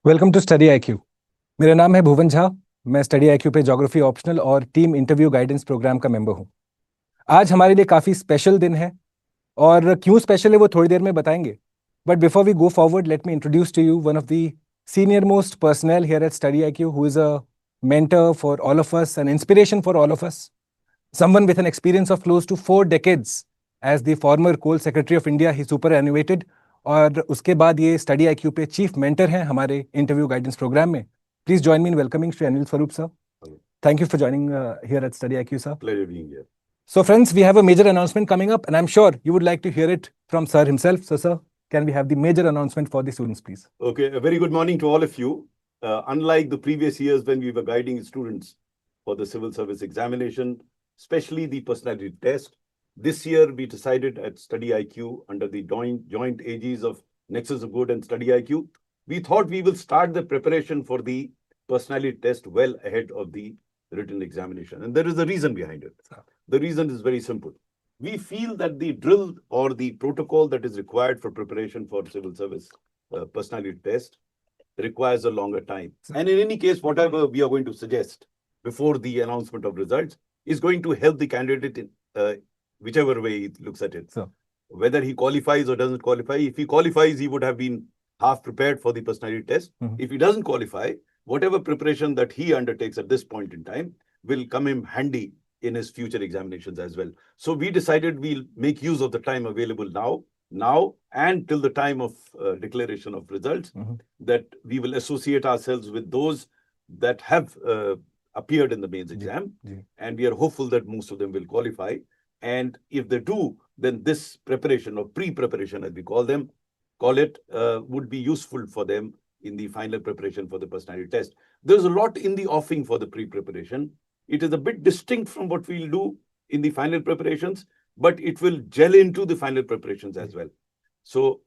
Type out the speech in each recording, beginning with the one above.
Welcome to study IQ। मेरा नाम है भुवन झा। मैं स्टडी IQ पे ज्योग्राफी ऑप्शनल और टीम इंटरव्यू गाइडेंस प्रोग्राम का मेंबर हूं। आज हमारे लिए काफ़ी स्पेशल दिन है और क्यों स्पेशल है वो थोड़ी देर में बताएंगे। But before we go forward, let me introduce to you one of the senior most personal here at study IQ who is a mentor for all of us, an inspiration for all of us, someone with an experience of close to 4 decades as the former coal secretary of India. He superannuated और उसके बाद ये study IQ पे chief mentor हैं हमारे interview guidance programme में। Please join me in welcoming Shri Anil Swarup sir. Thank you for joining here at Study IQ, sir. Pleasure being here. So, friends, we have a major announcement coming up, and I'm sure you would like to hear it from Sir himself. So, sir, can we have the major announcement for the students, please? Okay, a very good morning to all of you. Unlike the previous years when we were guiding students for the civil service examination, especially the personality test, this year we decided at Study IQ under the joint aegis of Nexus of Good and Study IQ, we thought we will start the preparation for the personality test well ahead of the written examination. And there is a reason behind it. The reason is very simple. We feel that the drill or the protocol that is required for preparation for civil service personality test requires a longer time. And in any case, whatever we are going to suggest before the announcement of results is going to help the candidate in whichever way he looks at it. Whether he qualifies or doesn't qualify, if he qualifies, he would have been half prepared for the personality test. If he doesn't qualify, whatever preparation that he undertakes at this point in time will come him handy in his future examinations as well. So we decided we'll make use of the time available now and till the time of declaration of results, that we will associate ourselves with those that have appeared in the mains exam. And we are hopeful that most of them will qualify. And if they do, then this preparation or pre-preparation, as we call it, would be useful for them in the final preparation for the personality test. There's a lot in the offing for the pre-preparation. It is a bit distinct from what we'll do in the final preparations, but it will gel into the final preparations as well. So,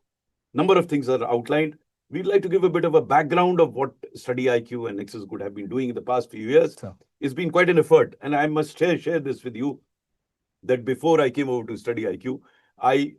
number of things are outlined. We'd like to give a bit of a background of what Study IQ and Nexus Good have been doing in the past few years. It's been quite an effort, and I must share this with you, that before I came over to Study IQ,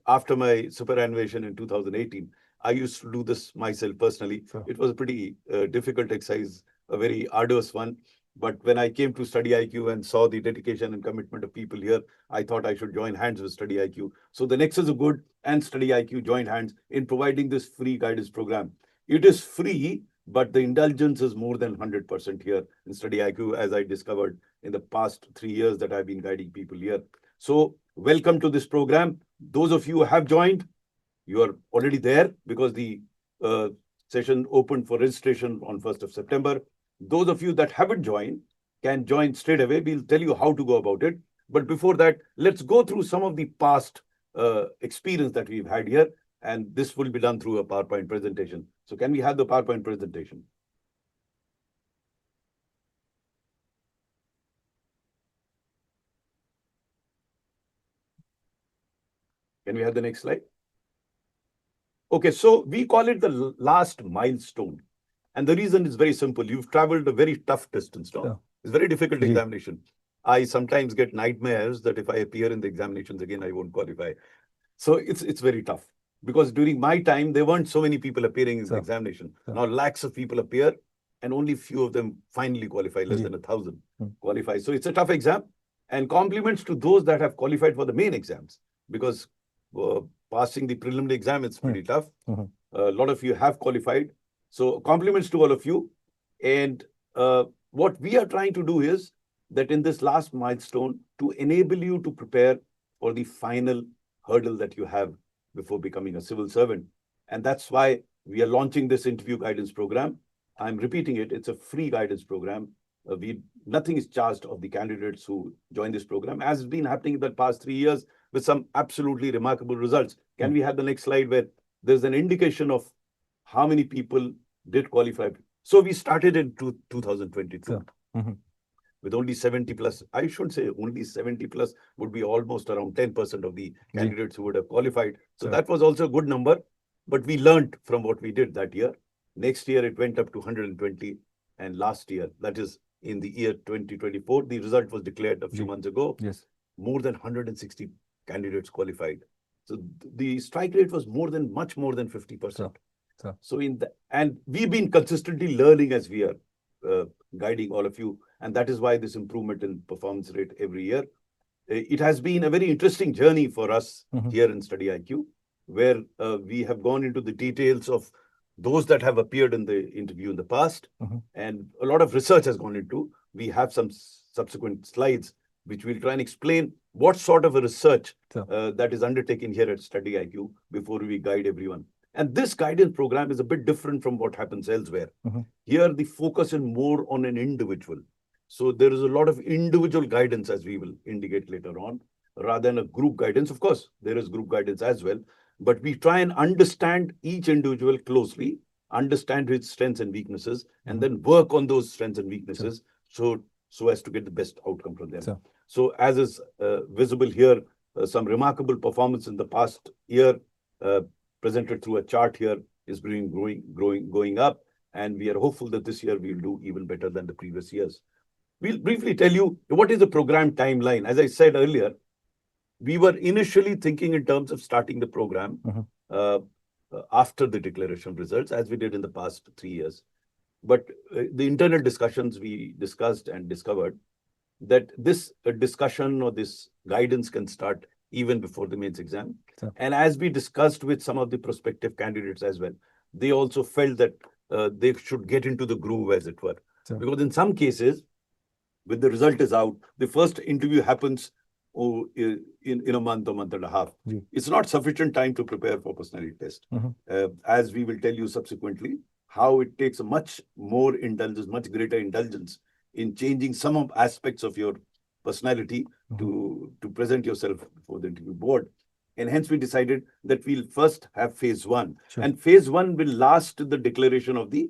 after my superannuation in 2018, I used to do this myself personally. It was a pretty difficult exercise, a very arduous one. But when I came to Study IQ and saw the dedication and commitment of people here, I thought I should join hands with Study IQ. So the Nexus of Good and Study IQ joined hands in providing this free guidance program. It is free, but the indulgence is more than 100% here in Study IQ, as I discovered in the past 3 years that I've been guiding people here. So welcome to this program. Those of you who have joined, you are already there because the session opened for registration on 1st of September. Those of you that haven't joined can join straight away. We'll tell you how to go about it. But before that, let's go through some of the past experience that we've had here. And this will be done through a PowerPoint presentation. So can we have the PowerPoint presentation? Can we have the next slide? Okay, so we call it the last milestone. And the reason is very simple. You've traveled a very tough distance now. It's a very difficult examination. I sometimes get nightmares that if I appear in the examinations again, I won't qualify. So it's very tough. Because during my time, there weren't so many people appearing in the examination. Now lakhs of people appear and only few of them finally qualify, less than 1,000 qualify. So it's a tough exam. And compliments to those that have qualified for the main exams. Because passing the preliminary exam, it's pretty tough. A lot of you have qualified. So compliments to all of you. And what we are trying to do is that in this last milestone, to enable you to prepare for the final hurdle that you have before becoming a civil servant. And that's why we are launching this interview guidance program. I'm repeating it. It's a free guidance program. Nothing is charged of the candidates who join this program, as has been happening in the past 3 years with some absolutely remarkable results. Can we have the next slide where there's an indication of how many people did qualify? So we started in 2022 with only 70 plus. I shouldn't say only 70 plus, would be almost around 10% of the candidates who would have qualified. So that was also a good number, but we learned from what we did that year. Next year, it went up to 120. And last year, that is in the year 2024, the result was declared a few months ago. More than 160 candidates qualified. So the strike rate was much more than 50%. Sir. So and we've been consistently learning as we are guiding all of you, and that is why this improvement in performance rate every year. It has been a very interesting journey for us here in StudyIQ, where we have gone into the details of those that have appeared in the interview in the past, and a lot of research has gone into. We have some subsequent slides which will try and explain what sort of a research that is undertaken here at StudyIQ before we guide everyone. And this guidance program is a bit different from what happens elsewhere. Here, the focus is more on an individual. So there is a lot of individual guidance, as we will indicate later on, rather than a group guidance. Of course, there is group guidance as well, but we try and understand each individual closely, understand his strengths and weaknesses, and then work on those strengths and weaknesses so as to get the best outcome from them. So as is visible here, some remarkable performance in the past year, presented through a chart here, is going up, and we are hopeful that this year we'll do even better than the previous years. We'll briefly tell you what is the program timeline. As I said earlier, we were initially thinking in terms of starting the program after the declaration of results, as we did in the past 3 years. But the internal discussions, we discussed and discovered that this discussion or this guidance can start even before the mains exam. And as we discussed with some of the prospective candidates as well, they also felt that they should get into the groove, as it were. Because in some cases, when the result is out, the first interview happens in a month or month and a half. It's not sufficient time to prepare for personality test. As we will tell you subsequently, how it takes a much more indulgence, much greater indulgence in changing some of aspects of your personality to present yourself before the interview board. And hence we decided that we'll first have phase 1. And phase 1 will last the declaration of the...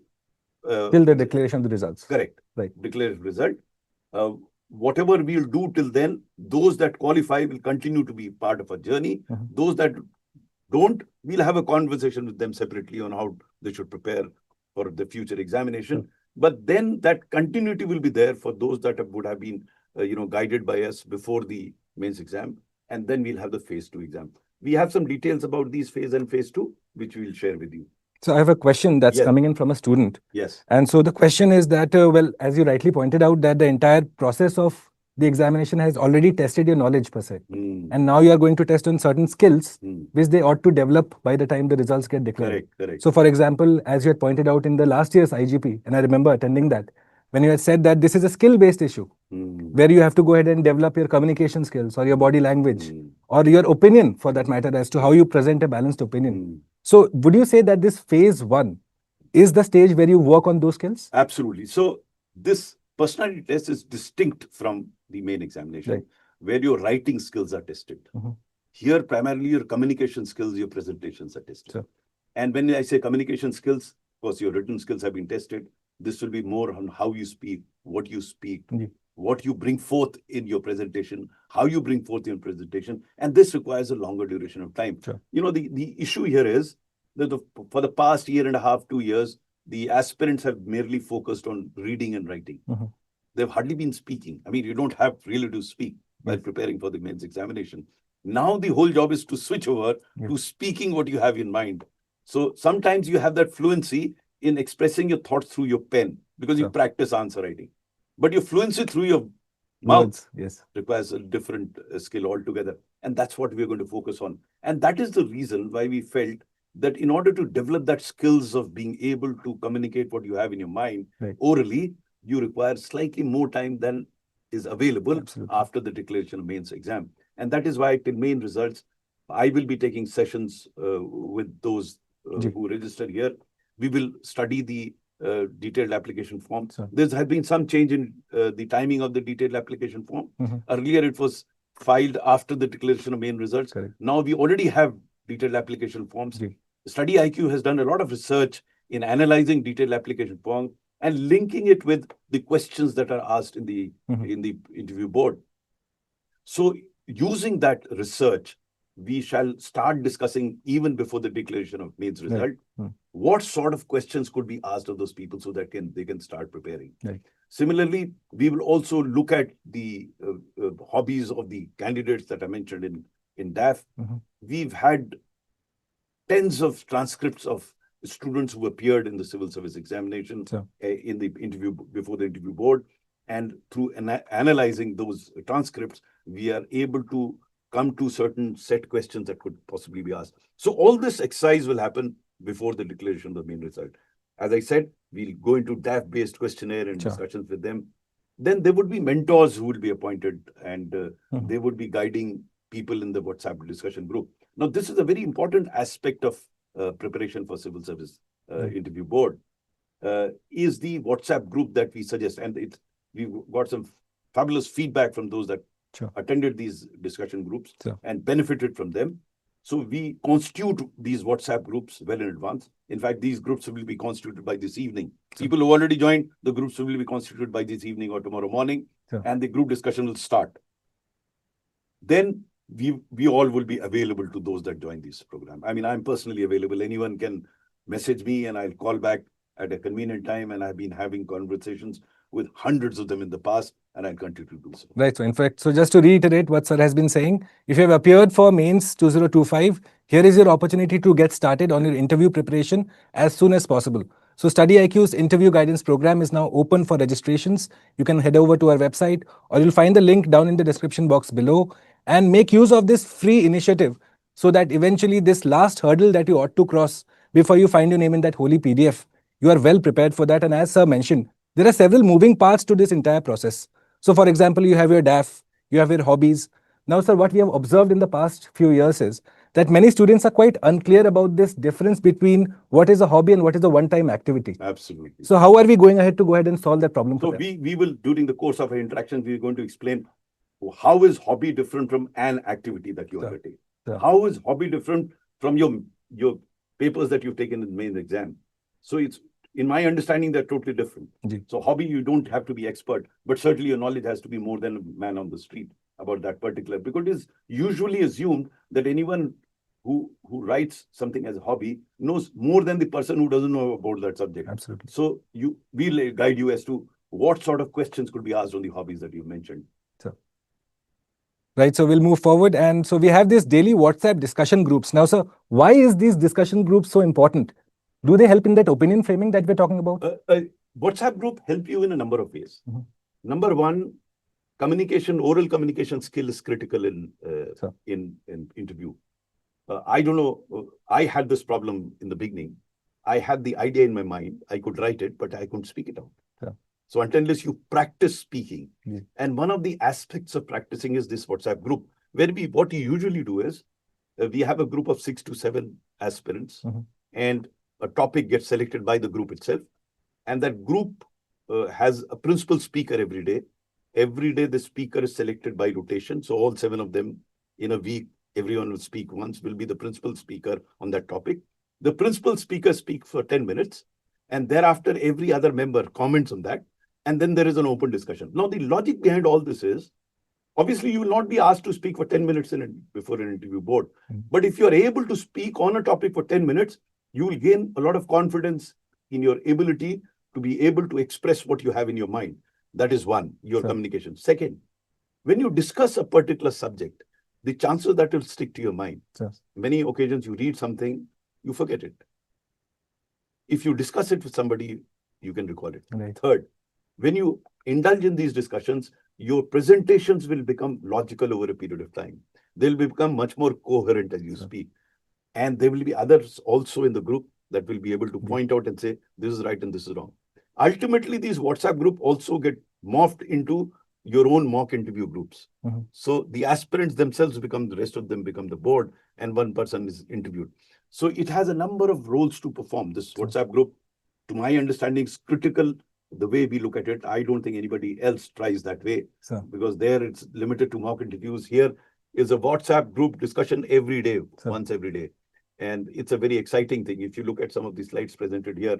till the declaration of the results. Correct. Right. Declaration result. Whatever we'll do till then, those that qualify will continue to be part of a journey. Those that don't, we'll have a conversation with them separately on how they should prepare for the future examination. But then that continuity will be there for those that would have been guided by us before the mains exam. And then we'll have the phase 2 exam. We have some details about these phase and phase 2, which we'll share with you. So I have a question that's coming in from a student. Yes. And so the question is that, well, as you rightly pointed out, that the entire process of the examination has already tested your knowledge per se. And now you are going to test on certain skills, which they ought to develop by the time the results get declared. Correct. So for example, as you had pointed out in the last year's IGP, and I remember attending that, when you had said that this is a skill-based issue, where you have to go ahead and develop your communication skills or your body language, or your opinion for that matter, as to how you present a balanced opinion. So would you say that this phase 1 is the stage where you work on those skills? Absolutely. So this personality test is distinct from the main examination, where your writing skills are tested. Here, primarily your communication skills, your presentations are tested. And when I say communication skills, of course, your written skills have been tested. This will be more on how you speak, what you bring forth in your presentation, how you bring forth your presentation. And this requires a longer duration of time. The issue here is that for the past year and a half, 2 years, the aspirants have merely focused on reading and writing. They've hardly been speaking. I mean, you don't have really to speak while preparing for the mains examination. Now the whole job is to switch over to speaking what you have in mind. So sometimes you have that fluency in expressing your thoughts through your pen because you practice answer writing. But your fluency through your mouth requires a different skill altogether. And that's what we're going to focus on. And that is the reason why we felt that in order to develop that skills of being able to communicate what you have in your mind orally, you require slightly more time than is available after the declaration of mains exam. And that is why till main results, I will be taking sessions with those who register here. We will study the detailed application form. There has been some change in the timing of the detailed application form. Earlier, it was filed after the declaration of main results. Now we already have detailed application forms. StudyIQ has done a lot of research in analyzing detailed application form and linking it with the questions that are asked in the interview board. So using that research, we shall start discussing even before the declaration of mains result, what sort of questions could be asked of those people so that they can start preparing. Similarly, we will also look at the hobbies of the candidates that I mentioned in DAF. We've had tens of transcripts of students who appeared in the civil service examination, in the interview, before the interview board. And through analyzing those transcripts, we are able to come to certain set questions that could possibly be asked. So all this exercise will happen before the declaration of the main result. As I said, we'll go into DAF-based questionnaire and discussions with them. Then there would be mentors who will be appointed, and they would be guiding people in the WhatsApp discussion group. Now, this is a very important aspect of preparation for civil service interview board, is the WhatsApp group that we suggest. And we've got some fabulous feedback from those that attended these discussion groups and benefited from them. So we constitute these WhatsApp groups well in advance. In fact, these groups will be constituted by this evening. People who already joined, the groups will be constituted by this evening or tomorrow morning, and the group discussion will start. Then we all will be available to those that join this program. I mean, I'm personally available. Anyone can message me and I'll call back at a convenient time. And I've been having conversations with hundreds of them in the past, and I'll continue to do so. Right. So in fact, so just to reiterate what Sir has been saying, if you have appeared for Mains 2025, here is your opportunity to get started on your interview preparation as soon as possible. So StudyIQ's interview guidance program is now open for registrations. You can head over to our website, or you'll find the link down in the description box below, and make use of this free initiative so that eventually this last hurdle that you ought to cross before you find your name in that holy PDF, you are well prepared for that. And as Sir mentioned, there are several moving parts to this entire process. So for example, you have your DAF, you have your hobbies. Now, Sir, what we have observed in the past few years is that many students are quite unclear about this difference between what is a hobby and what is a one-time activity. Absolutely. So how are we going ahead to go ahead and solve that problem? So we will, during the course of our interaction, we are going to explain how is hobby different from an activity that you undertake. How is hobby different from your papers that you've taken in the main exam? So it's, in my understanding, they're totally different. So hobby, you don't have to be expert, but certainly your knowledge has to be more than a man on the street about that particular, because it is usually assumed that anyone who writes something as a hobby knows more than the person who doesn't know about that subject. Absolutely. So we'll guide you as to what sort of questions could be asked on the hobbies that you mentioned. Right, so we'll move forward. And so we have these daily WhatsApp discussion groups. Now, sir, why is these discussion groups so important? Do they help in that opinion framing that we're talking about? WhatsApp group help you in a number of ways. Number one, oral communication skill is critical in interview. I don't know, I had this problem in the beginning. I had the idea in my mind, I could write it, but I couldn't speak it out. So unless you practice speaking, and one of the aspects of practicing is this WhatsApp group, where what you usually do is, we have a group of 6 to 7 aspirants, and a topic gets selected by the group itself. And that group has a principal speaker every day. Every day the speaker is selected by rotation. So all 7 of them in a week, everyone will speak once, will be the principal speaker on that topic. The principal speaker speaks for 10 minutes. And thereafter, every other member comments on that. And then there is an open discussion. Now, the logic behind all this is, obviously, you will not be asked to speak for 10 minutes before an interview board. But if you are able to speak on a topic for 10 minutes, you will gain a lot of confidence in your ability to be able to express what you have in your mind. That is one, your communication. Second, when you discuss a particular subject, the chances that will stick to your mind. Many occasions you read something, you forget it. If you discuss it with somebody, you can recall it. Third, when you indulge in these discussions, your presentations will become logical over a period of time. They'll become much more coherent as you speak. And there will be others also in the group that will be able to point out and say, this is right and this is wrong. Ultimately, these WhatsApp group also get morphed into your own mock interview groups. So the aspirants themselves the rest of them become the board, and one person is interviewed. So it has a number of roles to perform. This WhatsApp group, to my understanding, is critical. The way we look at it, I don't think anybody else tries that way, because there it's limited to mock interviews. Here is a WhatsApp group discussion every day, once every day. And it's a very exciting thing. If you look at some of the slides presented here,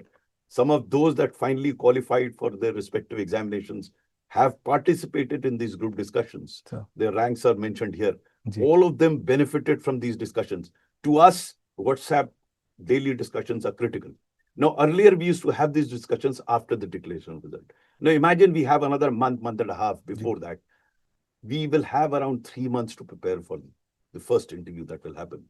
some of those that finally qualified for their respective examinations have participated in these group discussions. Their ranks are mentioned here. All of them benefited from these discussions. To us, WhatsApp daily discussions are critical. Now, earlier we used to have these discussions after the declaration of result. Now, imagine we have another month and a half before that. We will have around 3 months to prepare for the first interview that will happen.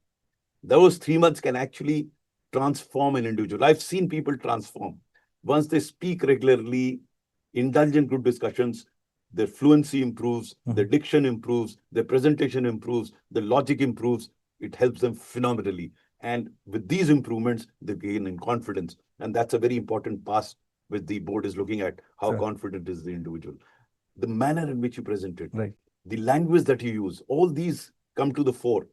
Those 3 months can actually transform an individual. I've seen people transform. Once they speak regularly, indulge in group discussions, their fluency improves, their diction improves, their presentation improves, the logic improves. It helps them phenomenally. And with these improvements, they gain in confidence. And that's a very important pass which the board is looking at, how confident is the individual. The manner in which you present it, the language that you use, all these come to the fore.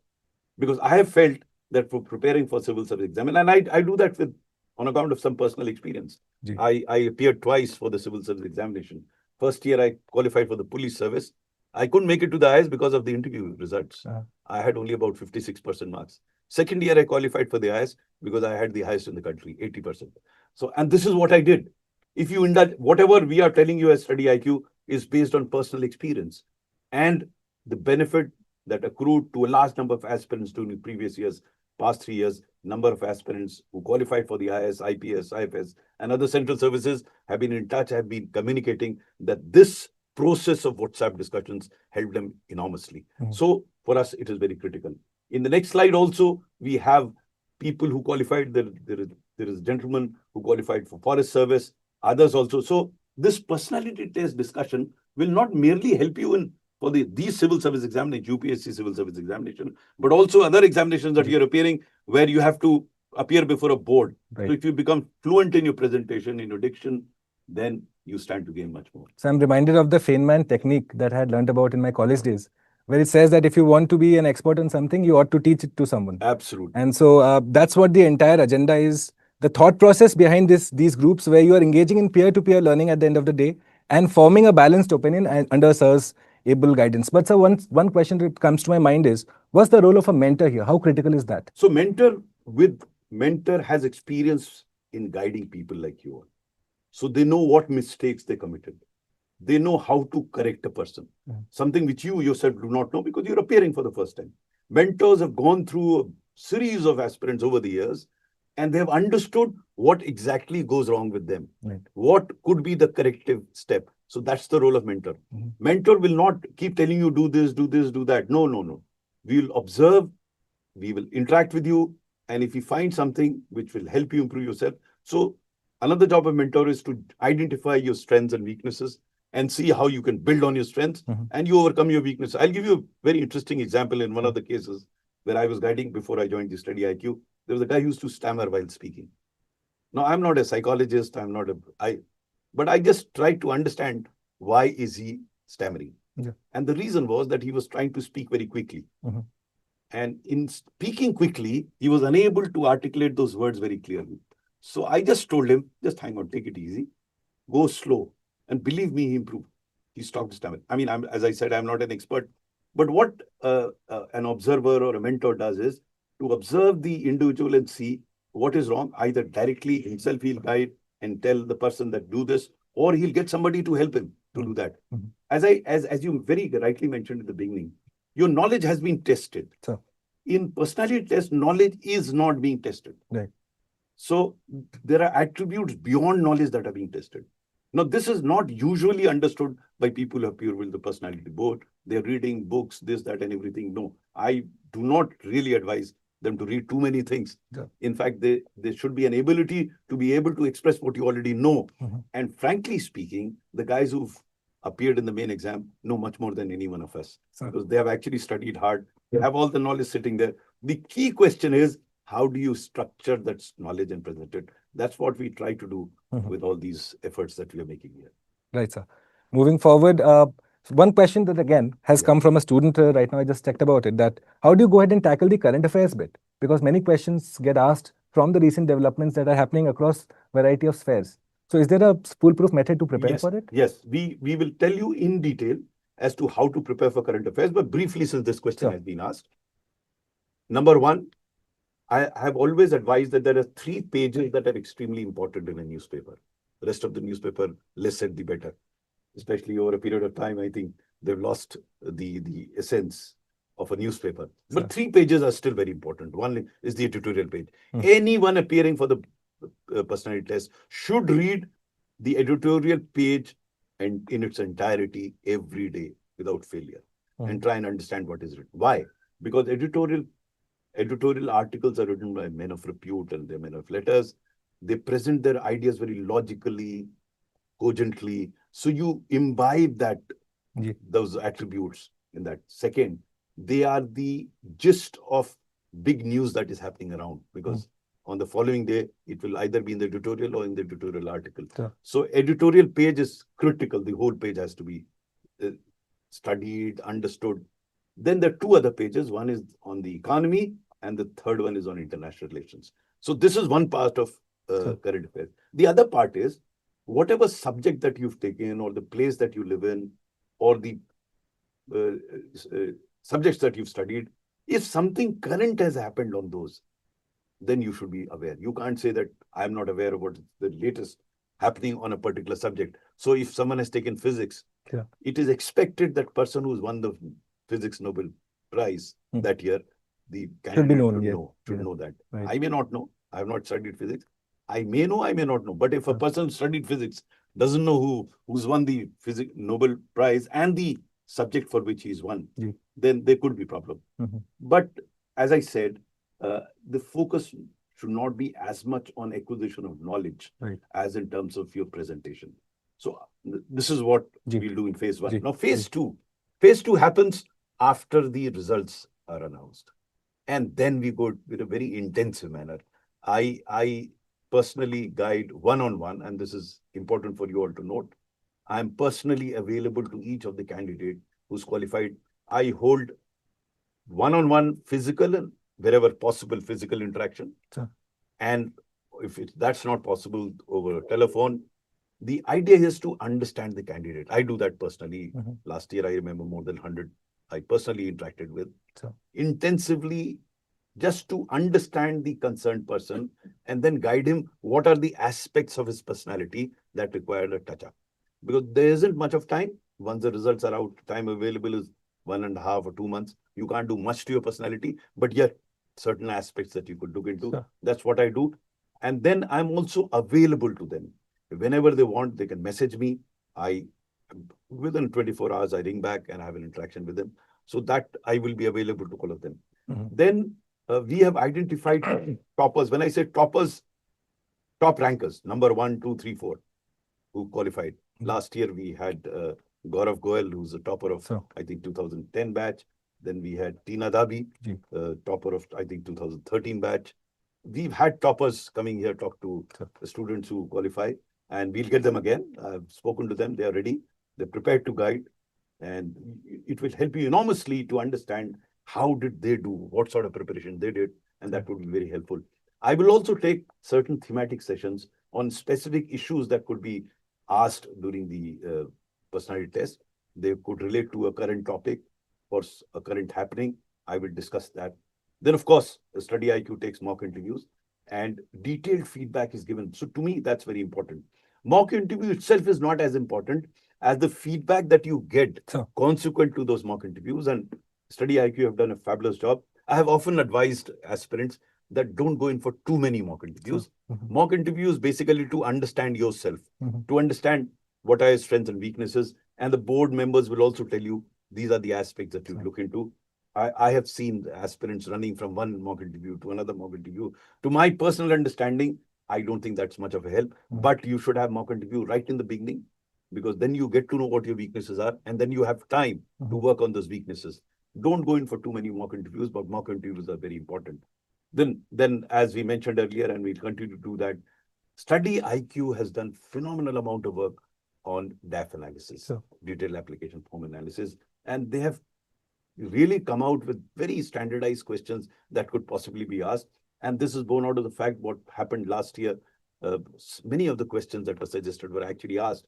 Because I have felt that for preparing for civil service exam, and I do that with on account of some personal experience. I appeared twice for the civil service examination. First year, I qualified for the police service. I couldn't make it to the IAS because of the interview results. I had only about 56% marks. Second year, I qualified for the IAS because I had the highest in the country, 80%. So, and this is what I did. If you indulge, whatever we are telling you as Study IQ is based on personal experience and the benefit that accrued to a large number of aspirants during the previous years, past 3 years, number of aspirants who qualified for the IAS, IPS, IFS, and other central services have been in touch, have been communicating that this process of WhatsApp discussions helped them enormously. So for us, it is very critical. In the next slide also, we have people who qualified. There is a gentleman who qualified for forest service, others also. So this personality test discussion will not merely help you in for these civil service examination, UPSC civil service examination, but also other examinations that you're appearing where you have to appear before a board. So if you become fluent in your presentation, in your diction, then you stand to gain much more. So I'm reminded of the Feynman technique that I had learned about in my college days, where it says that if you want to be an expert on something, you ought to teach it to someone. Absolutely. And so that's what the entire agenda is. The thought process behind these groups where you are engaging in peer-to-peer learning at the end of the day and forming a balanced opinion under Sir's able guidance. But sir, one question that comes to my mind is, what's the role of a mentor here? How critical is that? So mentor has experience in guiding people like you all. So they know what mistakes they committed. They know how to correct a person. Something which you yourself do not know because you're appearing for the first time. Mentors have gone through a series of aspirants over the years and they have understood what exactly goes wrong with them. What could be the corrective step. So that's the role of mentor. Mentor will not keep telling you, do this, do that. No. We will observe, we will interact with you. And if you find something which will help you improve yourself. So another job of mentor is to identify your strengths and weaknesses and see how you can build on your strengths and you overcome your weaknesses. I'll give you a very interesting example in one of the cases where I was guiding before I joined the Study IQ. There was a guy who used to stammer while speaking. Now, I'm not a psychologist, but I just tried to understand why is he stammering. And the reason was that he was trying to speak very quickly. And in speaking quickly, he was unable to articulate those words very clearly. So I just told him, just hang on, take it easy, go slow. And believe me, he improved. He stopped stammering. I mean, as I said, I'm not an expert. But what an observer or a mentor does is to observe the individual and see what is wrong. Either directly himself he'll guide and tell the person that do this, or he'll get somebody to help him to do that. As you very rightly mentioned in the beginning, your knowledge has been tested. In personality test, knowledge is not being tested. So there are attributes beyond knowledge that are being tested. Now, this is not usually understood by people who appear with the personality board. They're reading books, this, that, and everything. No, I do not really advise them to read too many things. In fact, there should be an ability to be able to express what you already know. And frankly speaking, the guys who've appeared in the main exam know much more than any one of us because they have actually studied hard. They have all the knowledge sitting there. The key question is, how do you structure that knowledge and present it? That's what we try to do with all these efforts that we are making here. Right, sir. Moving forward, one question that again has come from a student right now, I just checked about it, that how do you go ahead and tackle the current affairs bit? Because many questions get asked from the recent developments that are happening across variety of spheres. So is there a foolproof method to prepare for it? Yes, we will tell you in detail as to how to prepare for current affairs, but briefly since this question has been asked. Number one, I have always advised that there are 3 pages that are extremely important in a newspaper. The rest of the newspaper, less said, the better. Especially over a period of time, I think they've lost the essence of a newspaper. But 3 pages are still very important. One is the editorial page. Anyone appearing for the personality test should read the editorial page and in its entirety every day without failure and try and understand what is written. Why? Because editorial Editorial articles are written by men of repute and they're men of letters. They present their ideas very logically, cogently. So you imbibe those attributes in that. Second, they are the gist of big news that is happening around, because on the following day, it will either be in the editorial or in the editorial article. So editorial page is critical. The whole page has to be studied, understood. Then there are two other pages. One is on the economy and the third one is on international relations. So this is one part of current affairs. The other part is whatever subject that you've taken or the place that you live in or the subjects that you've studied, if something current has happened on those, then you should be aware. You can't say that I'm not aware of what the latest happening on a particular subject. So if someone has taken physics, it is expected that person who's won the Physics Nobel Prize that year, the candidate should know that. Right. I may not know. I have not studied physics. I may know, I may not know. But if a person studied physics, doesn't know who's won the Nobel Prize and the subject for which he's won, then there could be problem. But as I said, the focus should not be as much on acquisition of knowledge as in terms of your presentation. So this is what we'll do in phase one. Now, phase two. Phase two happens after the results are announced. And then we go with a very intensive manner. I personally guide one-on-one, and this is important for you all to note. I'm personally available to each of the candidate who's qualified. I hold one-on-one physical and wherever possible physical interaction. And if that's not possible over telephone, the idea is to understand the candidate. I do that personally. Last year, I remember more than 100 I personally interacted with intensively, just to understand the concerned person and then guide him what are the aspects of his personality that require a touch-up. Because there isn't much of time. Once the results are out, time available is 1.5 or 2 months. You can't do much to your personality, but yeah, certain aspects that you could look into. That's what I do. And then I'm also available to them. Whenever they want, they can message me. Within 24 hours, I ring back and I have an interaction with them. So that I will be available to all of them. Then we have identified toppers. When I say toppers, top rankers, number 1, 2, 3, 4, who qualified. Last year, we had Gaurav Goel, who's a topper of, I think, 2010 batch. Then we had Tina Dabi, topper of, I think, 2013 batch. We've had toppers coming here, talk to the students who qualify, and we'll get them again. I've spoken to them. They are ready. They're prepared to guide. And it will help you enormously to understand how did they do, what sort of preparation they did, and that would be very helpful. I will also take certain thematic sessions on specific issues that could be asked during the personality test. They could relate to a current topic or a current happening. I will discuss that. Then, of course, StudyIQ takes mock interviews and detailed feedback is given. So to me, that's very important. Mock interview itself is not as important as the feedback that you get consequent to those mock interviews. And StudyIQ have done a fabulous job. I have often advised aspirants that don't go in for too many mock interviews. Mock interviews basically to understand yourself, to understand what are your strengths and weaknesses. And the board members will also tell you these are the aspects that you look into. I have seen aspirants running from one mock interview to another mock interview. To my personal understanding, I don't think that's much of a help. But you should have mock interview right in the beginning, because then you get to know what your weaknesses are, and then you have time to work on those weaknesses. Don't go in for too many mock interviews, but mock interviews are very important. Then as we mentioned earlier, and we'll continue to do that, StudyIQ has done phenomenal amount of work on DAF analysis, detailed application form analysis, and they have really come out with very standardized questions that could possibly be asked. And this is born out of the fact what happened last year. Many of the questions that were suggested were actually asked.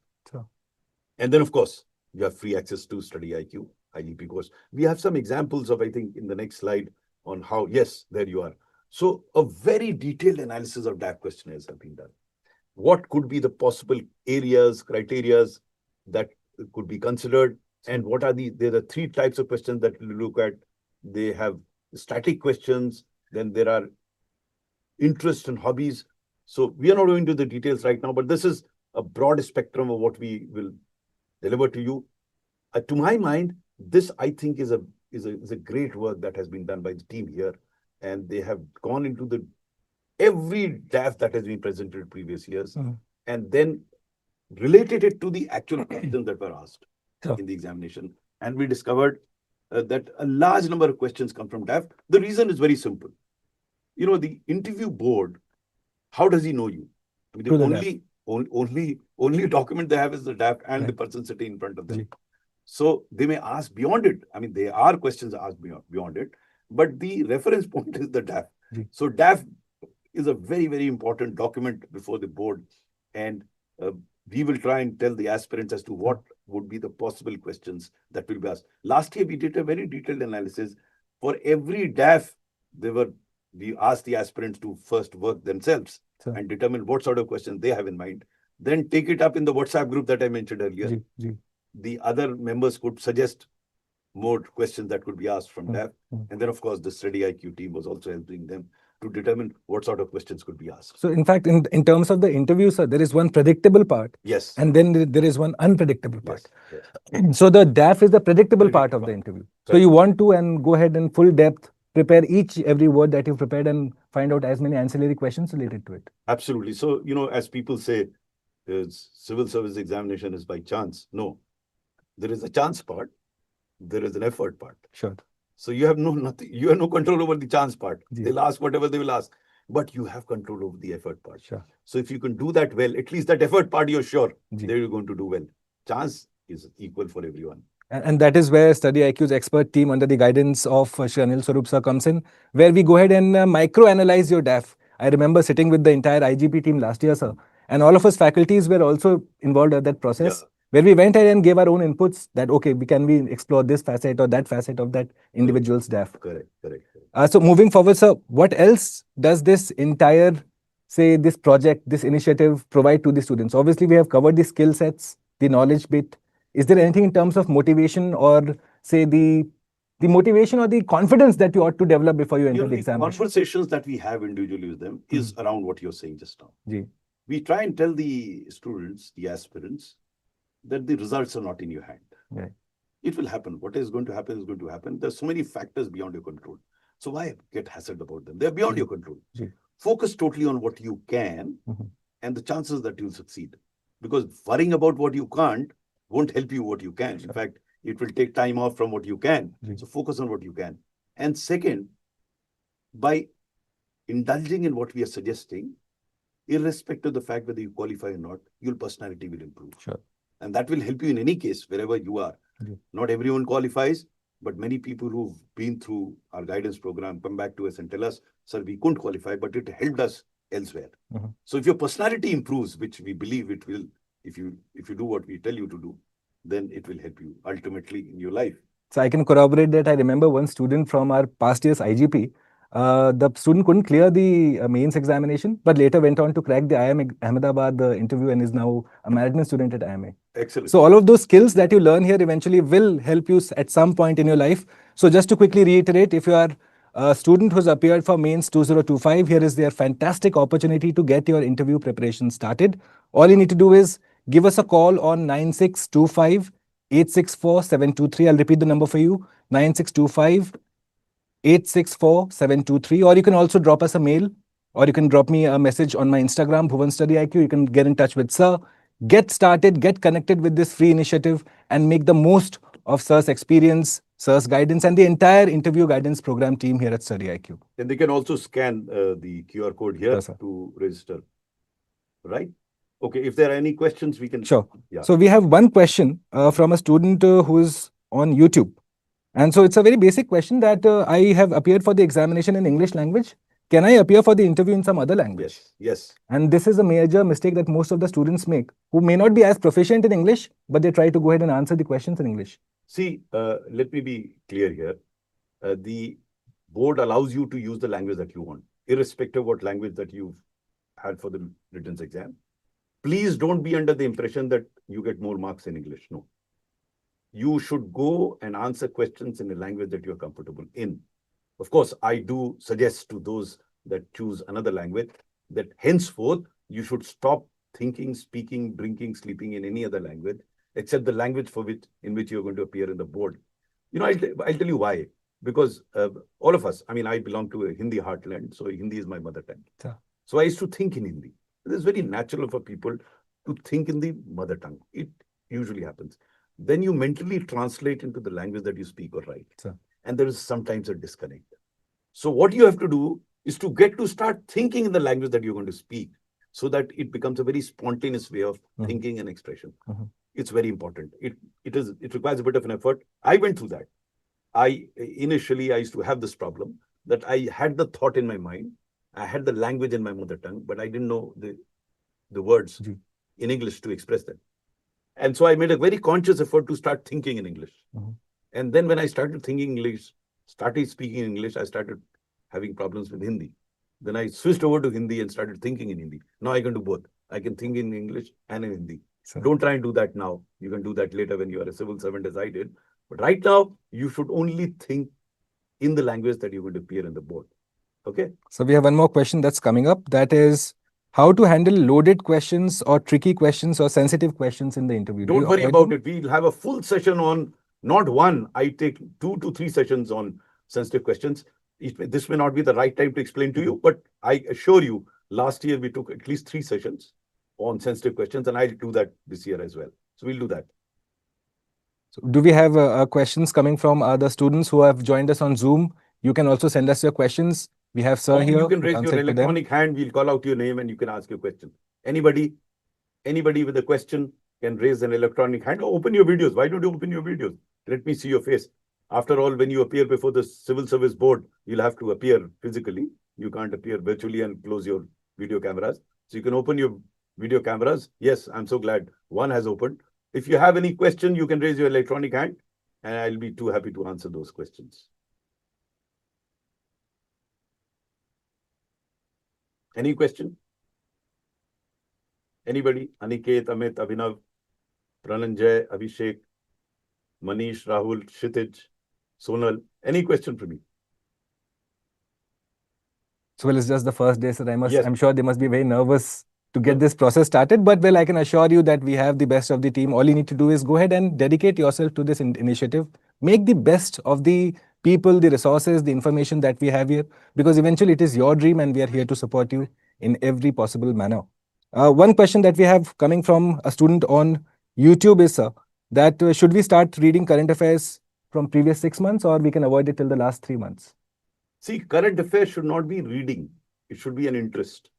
And then, of course, you have free access to StudyIQ IGP course. We have some examples of, I think, in the next slide on how, yes, there you are. So a very detailed analysis of DAF questionnaires have been done. What could be the possible areas, criterias that could be considered? And what are there are 3 types of questions that we look at. They have static questions, then there are interests and hobbies. So we are not going into the details right now, but this is a broad spectrum of what we will deliver to you. To my mind, this I think is a great work that has been done by the team here. and they have gone into every DAF that has been presented previous years, and then related it to the actual questions that were asked in the examination. And we discovered that a large number of questions come from DAF. The reason is very simple. You know, the interview board, how does he know you? I mean, the only document they have is the DAF and the person sitting in front of them. So they may ask beyond it. I mean, there are questions asked beyond it, but the reference point is the DAF. So DAF is a very, very important document before the board. And we will try and tell the aspirants as to what would be the possible questions that will be asked. Last year, we did a very detailed analysis. For every DAF, we asked the aspirants to first work themselves and determine what sort of questions they have in mind. Then take it up in the WhatsApp group that I mentioned earlier. The other members could suggest more questions that could be asked from DAF. And then, of course, the StudyIQ team was also helping them to determine what sort of questions could be asked. So, in fact, in terms of the interview, sir, there is one predictable part. Yes. And then there is one unpredictable part. Yes. So, the DAF is the predictable part of the interview. So, you want to and go ahead in full depth, prepare every word that you've prepared and find out as many ancillary questions related to it. Absolutely. So, you know, as people say, civil service examination is by chance. No, there is a chance part. There is an effort part. Sure. So you have you have no control over the chance part. They'll ask whatever they will ask, but you have control over the effort part. Sure. So if you can do that well, at least that effort part, you're sure that you're going to do well. Chance is equal for everyone. And that is where StudyIQ's expert team under the guidance of Shri Anil Swarup Sir comes in, where we go ahead and micro-analyze your DAF. I remember sitting with the entire IGP team last year, sir, and all of us faculties were also involved in that process. Yeah. Where we went ahead and gave our own inputs that, okay, can we explore this facet or that facet of that individual's DAF. Correct. So moving forward, sir, what else does this entire, say, this project, this initiative provide to the students? Obviously, we have covered the skill sets, the knowledge bit. Is there anything in terms of motivation or, say, the motivation or the confidence that you ought to develop before you enter the examination? Conversations that we have individually with them is around what you're saying just now. We try and tell the students, the aspirants, that the results are not in your hand. Right. It will happen. What is going to happen is going to happen. There's so many factors beyond your control. So why get hassled about them? They're beyond your control. Focus totally on what you can and the chances that you'll succeed. Because worrying about what you can't won't help you what you can. In fact, it will take time off from what you can. So focus on what you can. And second, by indulging in what we are suggesting, irrespective of the fact whether you qualify or not, your personality will improve. Sure. And that will help you in any case, wherever you are. Not everyone qualifies, but many people who've been through our guidance program come back to us and tell us, sir, we couldn't qualify, but it helped us elsewhere. So if your personality improves, which we believe it will, if you do what we tell you to do, then it will help you ultimately in your life. So I can corroborate that. I remember one student from our past year's IGP. The student couldn't clear the mains examination, but later went on to crack the IIM Ahmedabad interview and is now a management student at IIMA. Excellent. So all of those skills that you learn here eventually will help you at some point in your life. So just to quickly reiterate, if you are a student who's appeared for mains 2025, here is their fantastic opportunity to get your interview preparation started. All you need to do is give us a call on 9625 864 723. I'll repeat the number for you, 9625 864 723, or you can also drop us a mail, or you can drop me a message on my Instagram, Bhuvan StudyIQ. You can get in touch with Sir, get started, get connected with this free initiative and make the most of Sir's experience, Sir's guidance and the entire interview guidance program team here at StudyIQ. Then they can also scan the QR code here to register, right? Okay, if there are any questions, we can... Sure. So we have one question from a student who is on YouTube. And so it's a very basic question that I have appeared for the examination in English language. Can I appear for the interview in some other language? Yes. And this is a major mistake that most of the students make, who may not be as proficient in English, but they try to go ahead and answer the questions in English. See, let me be clear here. The board allows you to use the language that you want, irrespective of what language that you've had for the written exam. Please don't be under the impression that you get more marks in English. No. You should go and answer questions in a language that you're comfortable in. Of course, I do suggest to those that choose another language that henceforth you should stop thinking, speaking, drinking, sleeping in any other language except the language in which you're going to appear in the board. You know, I'll tell you why. because all of us, I mean, I belong to a Hindi heartland, so Hindi is my mother tongue. Sure. So I used to think in Hindi. It is very natural for people to think in the mother tongue. It usually happens. Then you mentally translate into the language that you speak or write. Sure. And there is sometimes a disconnect. So what you have to do is to get to start thinking in the language that you're going to speak, so that it becomes a very spontaneous way of thinking and expression. It's very important. It requires a bit of an effort. I went through that. Initially I used to have this problem that I had the thought in my mind, I had the language in my mother tongue, but I didn't know the words in English to express them. And so I made a very conscious effort to start thinking in English. And then when I started thinking English, started speaking English, I started having problems with Hindi. Then I switched over to Hindi and started thinking in Hindi. Now I can do both. I can think in English and in Hindi. So don't try and do that now. You can do that later when you are a civil servant, as I did. But right now, you should only think in the language that you're going to appear in the board. Okay? So we have one more question that's coming up. That is, how to handle loaded questions or tricky questions or sensitive questions in the interview. Don't worry about it. We'll have a full session on, not one. I take 2 to 3 sessions on sensitive questions. This may not be the right time to explain to you, but I assure you, last year we took at least 3 sessions on sensitive questions, and I'll do that this year as well. So we'll do that. So do we have questions coming from the students who have joined us on Zoom? You can also send us your questions. We have Sir here. You can raise your electronic hand. We'll call out your name and you can ask your question. Anybody with a question can raise an electronic hand. Or open your videos. Why don't you open your videos? Let me see your face. After all, when you appear before the Civil Service Board, you'll have to appear physically. You can't appear virtually and close your video cameras. So you can open your video cameras. Yes, I'm so glad one has opened. If you have any question, you can raise your electronic hand and I'll be too happy to answer those questions. Any question? Anybody? Aniket, Amit, Abhinav, Prananjay, Abhishek, Manish, Rahul, Kshitij, Sonal. Any question for me? So, well, it's just the first day, so I'm sure they must be very nervous to get this process started. But, well, I can assure you that we have the best of the team. All you need to do is go ahead and dedicate yourself to this initiative. Make the best of the people, the resources, the information that we have here, because eventually it is your dream and we are here to support you in every possible manner. One question that we have coming from a student on YouTube is, that should we start reading current affairs from previous 6 months, or we can avoid it till the last 3 months? See, current affairs should not be reading. It should be an interest.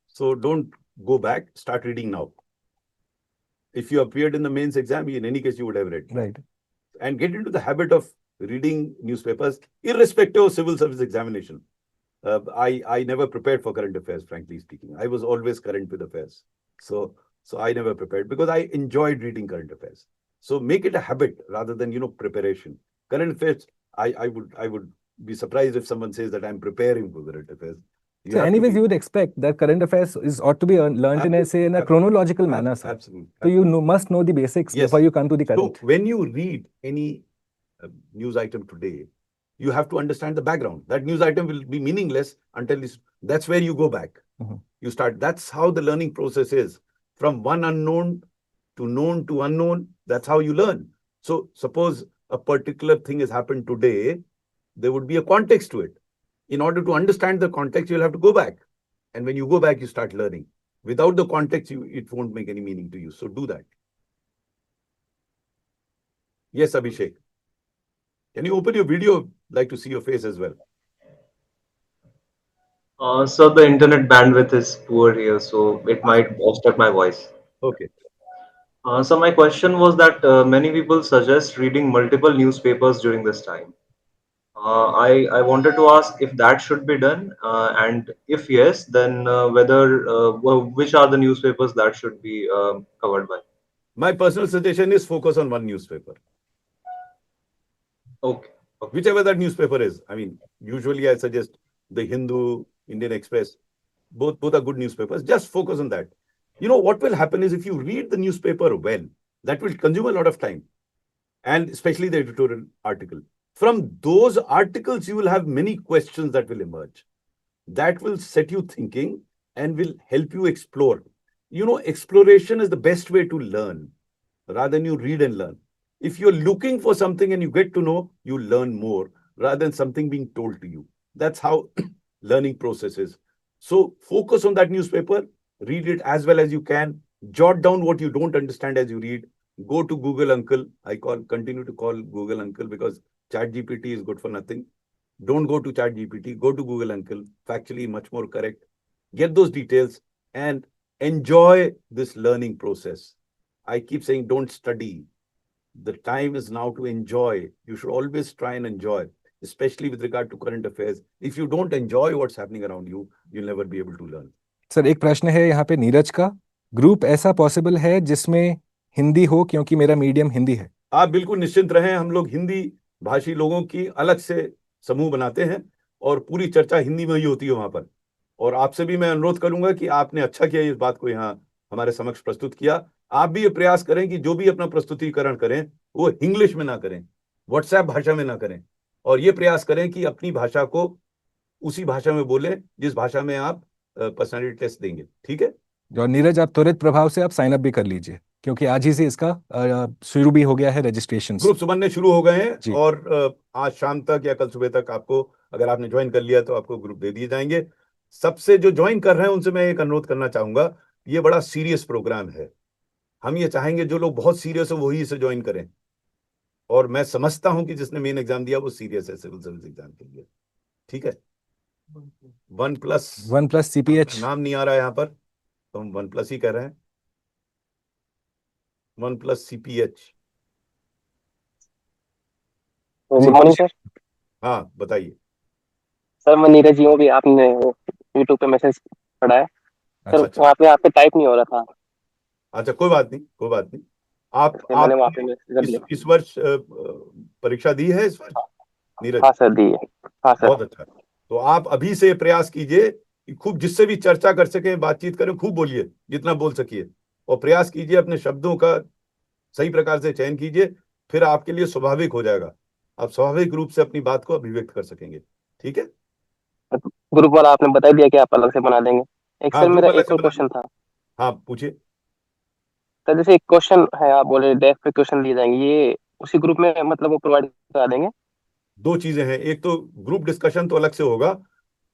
So don't go back, start reading now. If you appeared in the mains exam, in any case, you would have read. Right. And get into the habit of reading newspapers, irrespective of civil service examination. I never prepared for current affairs, frankly speaking. I was always current with affairs. So I never prepared because I enjoyed reading current affairs. So make it a habit rather than, preparation. Current affairs, I would be surprised if someone says that I'm preparing for current affairs. So anyways, you would expect that current affairs ought to be learned in a chronological manner. Sir. Absolutely. So you must know the basics before you come to the current. So when you read any news item today, you have to understand the background. That news item will be meaningless until that's where you go back. You start. That's how the learning process is. From one unknown to known to unknown, that's how you learn. So suppose a particular thing has happened today, there would be a context to it. In order to understand the context, you'll have to go back. And when you go back, you start learning. Without the context, it won't make any meaning to you. So do that. Yes, Abhishek. Can you open your video? I'd like to see your face as well. So the internet bandwidth is poor here, so it might obstruct my voice. Okay. So my question was that many people suggest reading multiple newspapers during this time. I wanted to ask if that should be done, and if yes, then which are the newspapers that should be covered by? My personal suggestion is focus on one newspaper. Okay. Whichever that newspaper is. I mean, usually I suggest the Hindu, Indian Express. Both are good newspapers. Just focus on that. What will happen is if you read the newspaper well, that will consume a lot of time, and especially the editorial article. From those articles, you will have many questions that will emerge. That will set you thinking and will help you explore. Exploration is the best way to learn rather than you read and learn. If you're looking for something and you get to know, you learn more rather than something being told to you. That's how learning process is. So focus on that newspaper, read it as well as you can, jot down what you don't understand as you read. Go to Google Uncle. Continue to call Google Uncle because ChatGPT is good for nothing. Don't go to ChatGPT, go to Google Uncle, factually much more correct. Get those details and enjoy this learning process. I keep saying don't study. The time is now to enjoy. You should always try and enjoy, especially with regard to current affairs. If you don't enjoy what's happening around you, you'll never be able to learn. Sir एक प्रश्न है यहाँ पे नीरज का, group ऐसा possible है जिसमें हिंदी हो क्योंकि मेरा मीडियम हिंदी है? आप बिल्कुल निश्चिंत रहें, हम लोग हिंदी भाषी लोगों की अलग से समूह बनाते हैं और पूरी चर्चा हिंदी में ही होती है वहां पर। और आपसे भी मैं अनुरोध करूंगा कि आपने अच्छा किया इस बात को यहाँ हमारे समक्ष प्रस्तुत किया। आप भी ये प्रयास करें कि जो भी अपना प्रस्तुतिकरण करें वो इंग्लिश में ना करें, व्हाट्सएप भाषा में ना करें, और ये प्रयास करें कि अपनी भाषा को उसी भाषा में बोले जिस भाषा में आप पर्सनालिटी टेस्ट देंगे। ठीक है? और नीरज आप त्वरित प्रभाव से आप साइन अप भी कर लीजिए क्योंकि आज ही से इसका शुरू भी हो गया है रजिस्ट्रेशन। ग्रुप्स बनने शुरू हो गए हैं जी। और आज शाम तक या कल सुबह तक आपको, अगर आपने ज्वाइन कर लिया तो आपको ग्रुप दे दिए जाएंगे। सबसे जो ज्वाइन कर रहे हैं उनसे मैं एक अनुरोध करना चाहूंगा, ये बड़ा सीरियस प्रोग्राम है। हम ये चाहेंगे जो लोग बहुत सीरियस हो वही इसे ज्वाइन करें, और मैं समझता हूं कि जिसने मेन एग्जाम दिया वो सीरियस है सिविल सर्विस एग्जाम के लिए। ठीक है? वन प्लस CPH नाम नहीं आ रहा है यहाँ पर, तो हम वन प्लस ही कह रहे हैं। One plus CPH। Good morning sir. हाँ बताइए सर मैं नीरज जी हूँ, भी आपने यूट्यूब पे मैसेज पढ़ा है सर, अच्छा वहाँ पे आपके टाइप नहीं हो रहा था। अच्छा, कोई बात नहीं, कोई बात नहीं। आप मैंने वहाँ पे मैसेज कर इस दिया। इस वर्ष परीक्षा दी है इस वर्ष नीरज? हाँ सर, दी है। हाँ सर। बहुत अच्छा। तो आप अभी से प्रयास कीजिए कि खूब जिससे भी चर्चा कर सके, बातचीत करें, खूब बोलिए जितना बोल सकिए, और प्रयास कीजिए अपने शब्दों का सही प्रकार से चयन कीजिए, फिर आपके लिए स्वाभाविक हो जाएगा, आप स्वाभाविक रूप से अपनी बात को अभिव्यक्त कर सकेंगे। ठीक है? ग्रुप वाला आपने बता दिया कि आप अलग से बना देंगे। एक हाँ, सर ग्रुप मेरा अलग एक से और बना क्वेश्चन दीजिए। था हाँ पूछिए। सर। जैसे एक क्वेश्चन है, आप बोले डेस्क पे क्वेश्चन दिए जाएंगे, ये उसी ग्रुप में मतलब वो प्रोवाइड करा देंगे? दो चीजें हैं, एक तो ग्रुप डिस्कशन तो अलग से होगा,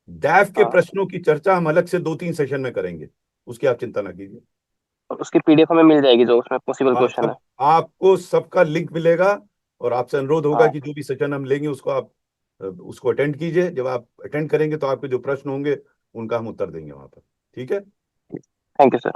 डैफ के हाँ, प्रश्नों की चर्चा हम अलग से 2-3 सेशन में करेंगे, उसकी आप चिंता ना कीजिए। और उसकी PDF हमें मिल जाएगी जो उसमें पॉसिबल हाँ, क्वेश्चन है? आपको सबका लिंक मिलेगा, और आपसे अनुरोध होगा हाँ, कि जो भी सेशन हम लेंगे उसको आप उसको अटेंड कीजिए। जब आप अटेंड करेंगे तो आपके जो प्रश्न होंगे उनका हम उत्तर देंगे वहां पर। ठीक है? Thank you sir.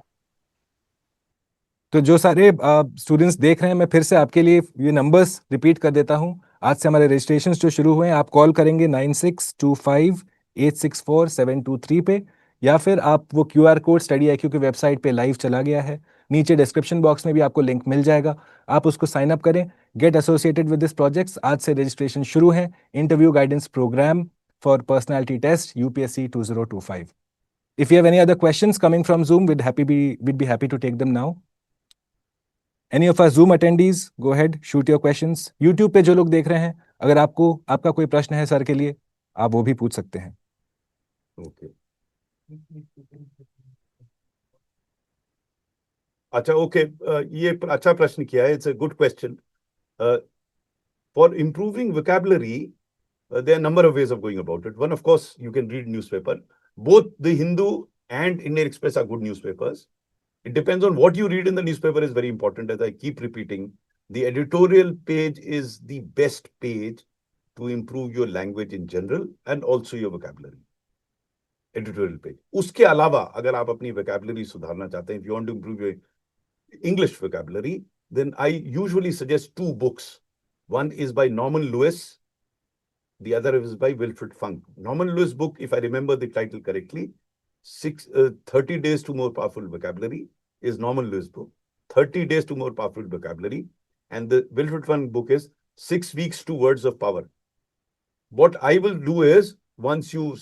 तो जो सारे स्टूडेंट्स देख रहे हैं, मैं फिर से आपके लिए ये नंबर्स रिपीट कर देता हूं। आज से हमारे रजिस्ट्रेशन जो शुरू हुए हैं, आप कॉल करेंगे 9625864723 पे, या फिर आप वो QR कोड StudyIQ की वेबसाइट पे लाइव चला गया है, नीचे डिस्क्रिप्शन बॉक्स में भी आपको लिंक मिल जाएगा, आप उसको साइन अप करें, get associated with this projects. आज से रजिस्ट्रेशन शुरू है, interview guidance program for personality test UPSC 2025। If you have any other questions coming from Zoom, we'd be happy to take them now. Any of our Zoom attendees, go ahead, shoot your questions. YouTube पे जो लोग देख रहे हैं, अगर आपका कोई प्रश्न है सर के लिए, आप वो भी पूछ सकते हैं। ओके। अच्छा, ओके। ये अच्छा प्रश्न किया है, it's a good question. For improving vocabulary, there are a number of ways of going about it. One, of course, you can read newspaper. Both the Hindu and Indian Express are good newspapers. It depends on what you read in the newspaper is very important. As I keep repeating, the editorial page is the best page to improve your language in general and also your vocabulary. Editorial page. उसके अलावा अगर आप अपनी vocabulary सुधारना चाहते हैं, if you want to improve your English vocabulary, then I usually suggest 2 books. One is by Norman Lewis. The other is by Wilfred Funk. Norman Lewis book, if I remember the title correctly, 30 Days to More Powerful Vocabulary is Norman Lewis book. 30 Days to More Powerful Vocabulary. And the Wilfred Funk book is 6 Weeks to Words of Power. What I will do is, once you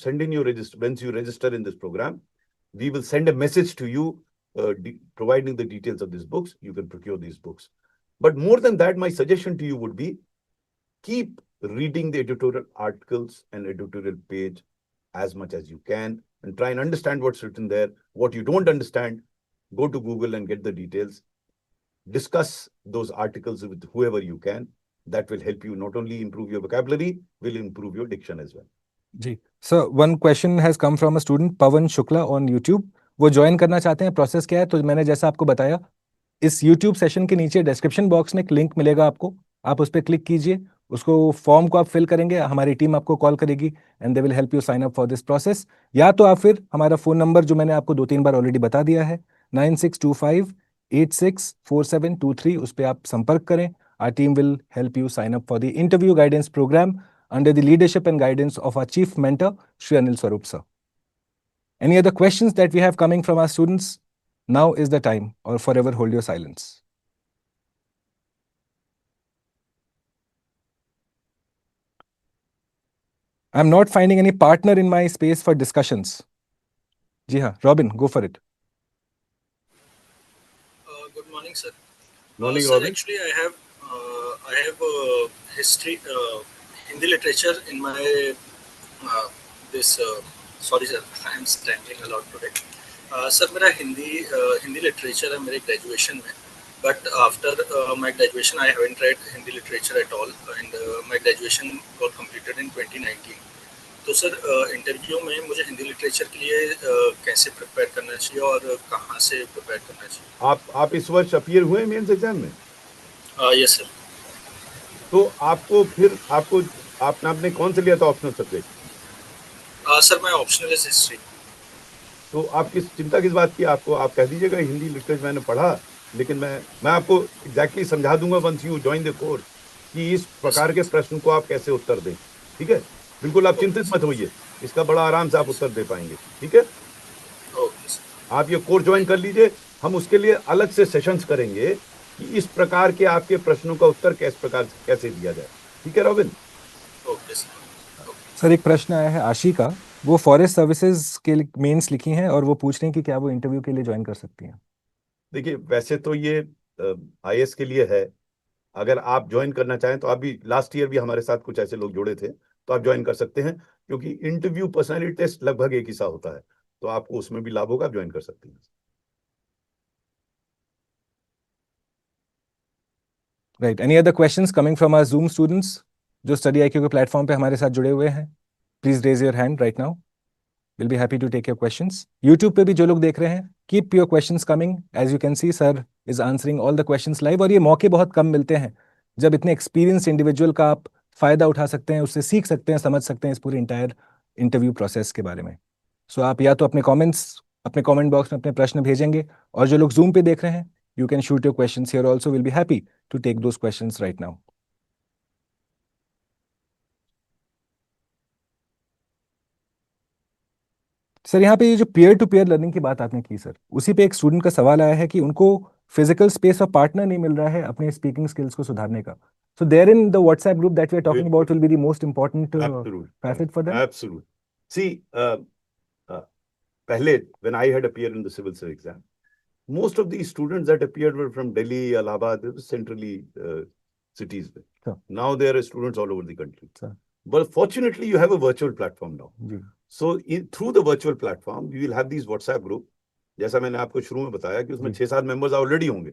register in this program, we will send a message to you providing the details of these books. You can procure these books. But more than that, my suggestion to you would be, keep reading the editorial articles and editorial page as much as you can and try and understand what's written there. What you don't understand, go to Google and get the details. discuss those articles with whoever you can. That will help you not only improve your vocabulary, will improve your diction as well. जी sir, one question has come from a student Pavan Shukla on YouTube. वो join करना चाहते हैं, process क्या है? तो मैंने जैसा आपको बताया, इस यूट्यूब सेशन के नीचे डिस्क्रिप्शन बॉक्स में एक लिंक मिलेगा आपको, आप उस पर क्लिक कीजिए, उसको फॉर्म को आप फिल करेंगे, हमारी टीम आपको कॉल करेगी and they will help you sign up for this process. या तो आप फिर हमारा फ़ोन नंबर जो मैंने आपको 2-3 बार ऑलरेडी बता दिया है, 9625864723, उस पर आप संपर्क करें। Our team will help you sign up for the interview guidance program under the leadership and guidance of our chief mentor, Shri Anil Swarup Sir. Any other questions that we have coming from our students? Now is the time, or forever hold your silence. I'm not finding any partner in my space for discussions. Ji ha, Robin, go for it. Good morning, sir. Morning, Sir, Robin. actually, I have history, Hindi literature in my this. Sorry, sir, I am stammering a lot today. Sir, मेरा Hindi literature है मेरे graduation में, but after my graduation I haven't read Hindi literature at all, and my graduation got completed in 2019. तो sir interview में मुझे Hindi literature के लिए कैसे प्रिपेयर करना चाहिए और कहाँ से प्रिपेयर करना चाहिए? आप इस वर्ष अपीयर हुए मेंस एग्जाम में? Yes sir. तो आपने कौन से लिया था ऑप्शनल सब्जेक्ट? सर मैं ऑप्शनल हिस्ट्री। तो आप चिंता किस बात की? आपको आप कह दीजिएगा हिंदी लिटरेचर मैंने पढ़ा, लेकिन मैं आपको एग्जैक्टली समझा दूंगा once you join the course कि इस प्रकार के प्रश्न को आप कैसे उत्तर दें। ठीक है, बिल्कुल आप चिंतित मत होइए, इसका बड़ा आराम से आप उत्तर दे पाएंगे। ठीक है, आप ये कोर्स ज्वाइन कर लीजिए, हम उसके लिए अलग से सेशंस करेंगे कि इस प्रकार के आपके प्रश्नों का उत्तर कैसे दिया जाए। ठीक है रॉबिन? ओके सर, एक प्रश्न आया है आशी का, वो फॉरेस्ट सर्विसेज के मेंस लिखी हैं और वो पूछ रहे हैं कि क्या वो इंटरव्यू के लिए ज्वाइन कर सकती हैं। देखिए, वैसे तो ये आईएएस के लिए है, अगर आप ज्वाइन करना चाहें तो आप भी लास्ट ईयर भी हमारे साथ कुछ ऐसे लोग जुड़े थे, तो आप ज्वाइन कर सकते हैं, क्योंकि इंटरव्यू पर्सनालिटी टेस्ट लगभग एक ही सा होता है, तो आपको उसमें भी लाभ होगा, आप ज्वाइन कर सकते हैं। Right, any other questions coming from our Zoom students जो स्टडी आईक्यू के प्लेटफॉर्म पे हमारे साथ जुड़े हुए हैं? Please raise your hand right now, will be happy to take your questions. YouTube पे भी जो लोग देख रहे हैं, keep your questions coming, as you can see sir is answering all the questions live. और ये मौके बहुत कम मिलते हैं जब इतने एक्सपीरियंस्ड इंडिविजुअल का आप फायदा उठा सकते हैं, उससे सीख सकते हैं, समझ सकते हैं इस पूरे इंटायर इंटरव्यू प्रोसेस के बारे में। सो आप या तो अपने कमेंट बॉक्स में अपने प्रश्न भेजेंगे, और जो लोग जूम पे देख रहे हैं, you can shoot your questions here also, will be happy to take those questions right now. Sir, यहाँ पे ये जो पीयर टू पीयर लर्निंग की बात आपने की सर, उसी पे एक स्टूडेंट का सवाल आया है कि उनको फिजिकल स्पेस और पार्टनर नहीं मिल रहा है अपने स्पीकिंग स्किल्स को सुधारने का। So there in the WhatsApp group that we are talking about will be the most important facet for them. Absolutely. See, पहले when I had appeared in the civil service exam, most of the students that appeared were from Delhi, Allahabad, centrally cities. Sure. Now there are students all over the country. Sure. But fortunately, you have a virtual platform now. So through the virtual platform, you will have these WhatsApp group. जैसा मैंने आपको शुरू में बताया कि उसमें 6-7 members already होंगे,